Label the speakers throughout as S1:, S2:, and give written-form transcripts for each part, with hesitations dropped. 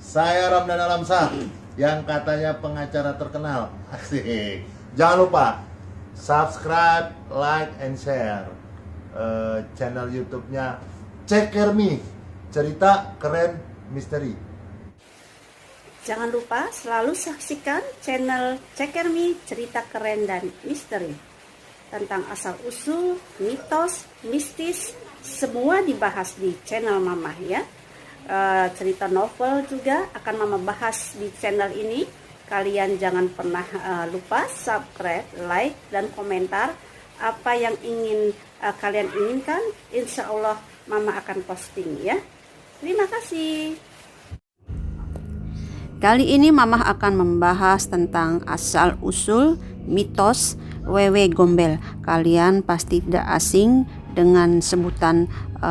S1: Saya Ramdan Alamsah yang katanya pengacara terkenal. Asik. Jangan lupa subscribe, like, and share channel YouTube-nya Ceker Me, cerita keren misteri.
S2: Jangan lupa selalu saksikan channel Ceker Me, cerita keren dan misteri. Tentang asal-usul, mitos, mistis, semua dibahas di channel Mama ya. Cerita novel juga akan Mama bahas di channel ini. Kalian jangan pernah lupa subscribe, like, dan komentar apa yang ingin kalian inginkan. Insya Allah Mama akan posting ya. Terima kasih. Kali ini Mama akan membahas tentang asal-usul mitos wewe gombel. Kalian pasti tidak asing dengan sebutan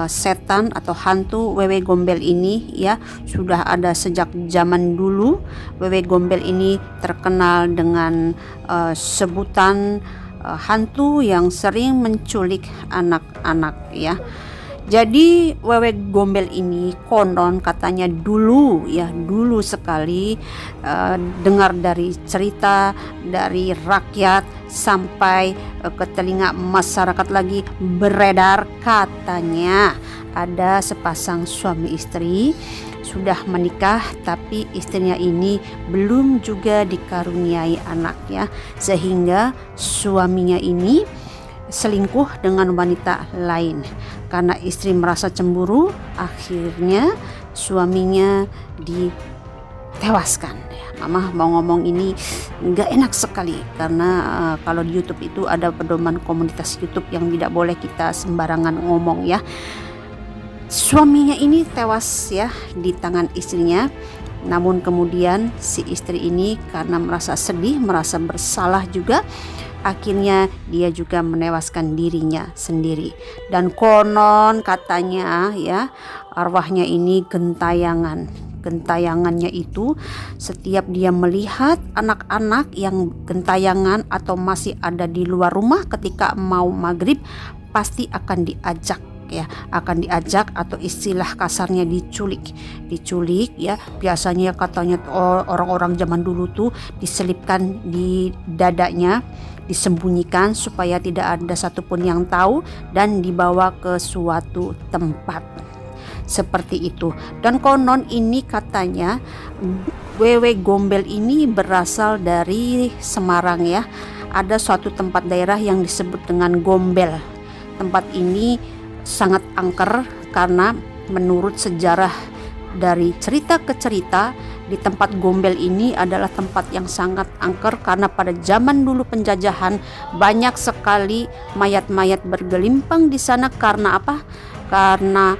S2: setan atau hantu wewe gombel ini ya. Sudah ada sejak zaman dulu. Wewe gombel ini terkenal dengan sebutan hantu yang sering menculik anak-anak ya. Jadi wewe gombel ini konon katanya dulu sekali dengar dari cerita dari rakyat sampai ke telinga masyarakat lagi beredar, katanya ada sepasang suami istri sudah menikah tapi istrinya ini belum juga dikaruniai anak ya, sehingga suaminya ini selingkuh dengan wanita lain. Karena istri merasa cemburu, akhirnya suaminya ditewaskan. Mama mau ngomong ini nggak enak sekali karena kalau di YouTube itu ada pedoman komunitas YouTube yang tidak boleh kita sembarangan ngomong ya. Suaminya ini tewas ya di tangan istrinya. Namun kemudian si istri ini karena merasa sedih, merasa bersalah juga, akhirnya dia juga menewaskan dirinya sendiri. Dan konon katanya ya, arwahnya ini gentayangannya itu setiap dia melihat anak-anak yang gentayangan atau masih ada di luar rumah ketika mau maghrib, pasti akan diajak atau istilah kasarnya diculik ya. Biasanya katanya orang-orang zaman dulu tuh diselipkan di dadanya, disembunyikan supaya tidak ada satupun yang tahu dan dibawa ke suatu tempat seperti itu. Dan konon ini katanya wewe gombel ini berasal dari Semarang ya. Ada suatu tempat daerah yang disebut dengan Gombel. Tempat ini sangat angker karena menurut sejarah dari cerita ke cerita, di tempat Gombel ini adalah tempat yang sangat angker karena pada zaman dulu penjajahan banyak sekali mayat-mayat bergelimpang di sana. Karena apa? Karena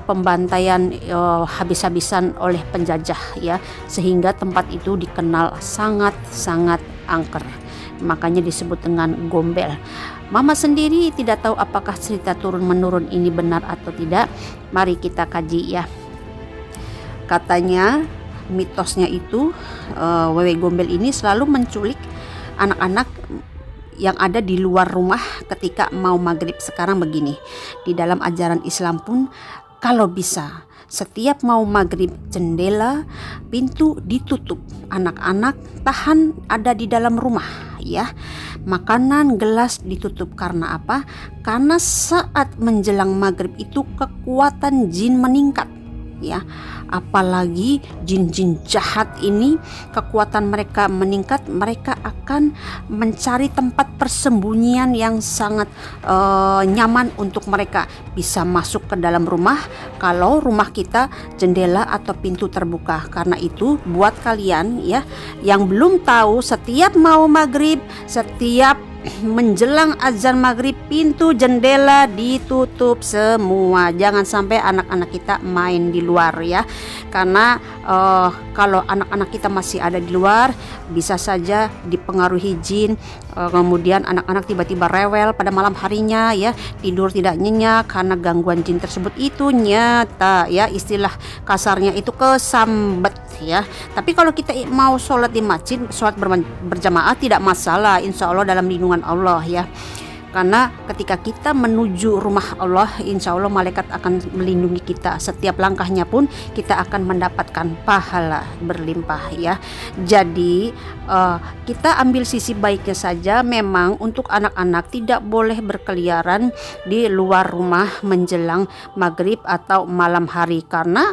S2: pembantaian habis-habisan oleh penjajah ya, sehingga tempat itu dikenal sangat-sangat angker. Makanya disebut dengan Gombel. Mama sendiri tidak tahu apakah cerita turun-menurun ini benar atau tidak. Mari kita kaji ya. Katanya mitosnya itu wewe gombel ini selalu menculik anak-anak yang ada di luar rumah ketika mau maghrib. Sekarang begini, di dalam ajaran Islam pun kalau bisa setiap mau maghrib jendela, pintu ditutup, anak-anak tahan ada di dalam rumah ya. Makanan, gelas ditutup. Karena apa? Karena saat menjelang maghrib itu kekuatan jin meningkat ya. Apalagi jin-jin jahat ini kekuatan mereka meningkat, mereka akan mencari tempat persembunyian yang sangat nyaman untuk mereka bisa masuk ke dalam rumah kalau rumah kita jendela atau pintu terbuka. Karena itu buat kalian ya yang belum tahu, setiap mau maghrib, setiap menjelang azan maghrib, pintu jendela ditutup semua. Jangan sampai anak-anak kita main di luar ya. Karena kalau anak-anak kita masih ada di luar, bisa saja dipengaruhi jin. Kemudian anak-anak tiba-tiba rewel pada malam harinya ya, tidur tidak nyenyak karena gangguan jin tersebut. Itu nyata ya, istilah kasarnya itu kesambet ya. Tapi kalau kita mau sholat di masjid, sholat berjamaah tidak masalah, insya Allah dalam lindungan Allah ya. Karena ketika kita menuju rumah Allah, insya Allah malaikat akan melindungi kita. Setiap langkahnya pun kita akan mendapatkan pahala berlimpah ya. Jadi kita ambil sisi baiknya saja. Memang untuk anak-anak tidak boleh berkeliaran di luar rumah menjelang maghrib atau malam hari, karena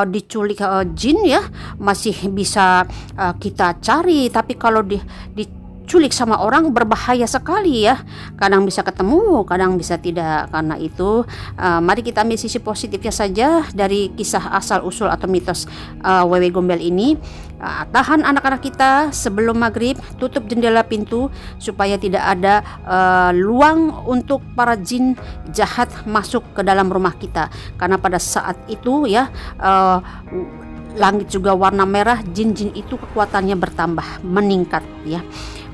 S2: diculik jin ya masih bisa kita cari, tapi kalau diculik sama orang berbahaya sekali ya, kadang bisa ketemu kadang bisa tidak. Karena itu mari kita ambil sisi positifnya saja dari kisah asal usul atau mitos wewe gombel ini. Tahan anak-anak kita sebelum maghrib, tutup jendela pintu supaya tidak ada luang untuk para jin jahat masuk ke dalam rumah kita, karena pada saat itu ya langit juga warna merah, jin-jin itu kekuatannya bertambah, meningkat ya.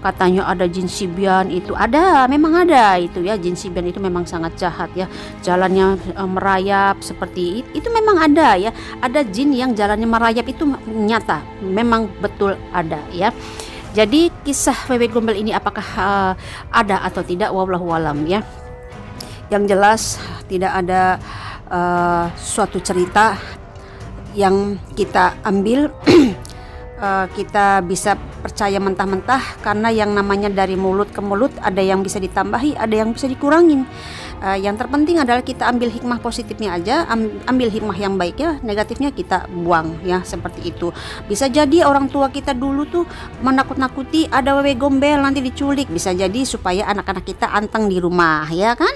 S2: Katanya ada jin Sibian, itu ada, memang ada itu ya. Jin Sibian itu memang sangat jahat ya, jalannya merayap seperti itu memang ada ya. Ada jin yang jalannya merayap, itu nyata, memang betul ada ya. Jadi kisah wewe gombel ini apakah ada atau tidak, wallahu alam ya. Yang jelas tidak ada suatu cerita yang kita ambil kita bisa percaya mentah-mentah, karena yang namanya dari mulut ke mulut ada yang bisa ditambahi, ada yang bisa dikurangin. Yang terpenting adalah kita ambil hikmah positifnya aja, ambil hikmah yang baiknya, negatifnya kita buang ya, seperti itu. Bisa jadi orang tua kita dulu tuh menakut-nakuti ada wewe gombel nanti diculik, bisa jadi supaya anak-anak kita anteng di rumah ya kan.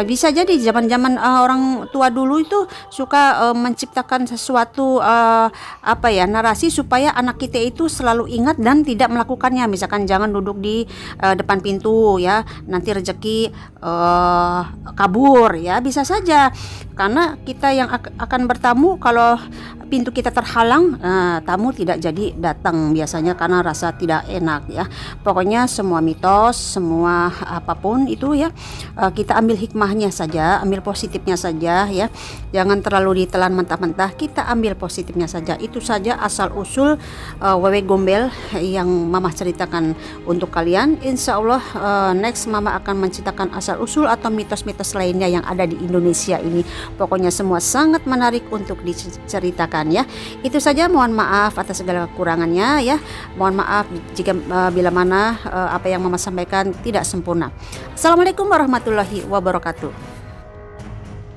S2: Bisa jadi zaman-zaman orang tua dulu itu suka menciptakan sesuatu narasi supaya anak kita itu selalu ingat dan tidak melakukannya. Misalkan jangan duduk di depan pintu ya, nanti rezeki kabur ya, bisa saja. Karena kita yang akan bertamu, kalau pintu kita terhalang, tamu tidak jadi datang biasanya karena rasa tidak enak ya. Pokoknya semua mitos, semua apapun itu ya, kita ambil hikmahnya saja, ambil positifnya saja ya. Jangan terlalu ditelan mentah-mentah, kita ambil positifnya saja. Itu saja asal usul wewe gombel yang mama ceritakan untuk kalian. Insya Allah next mama akan menceritakan asal usul atau mitos-mitos lainnya yang ada di Indonesia ini. Pokoknya semua sangat menarik untuk diceritakan ya. Itu saja, mohon maaf atas segala kekurangannya ya. Mohon maaf jika bila mana apa yang mama sampaikan tidak sempurna. Assalamualaikum warahmatullahi wabarakatuh.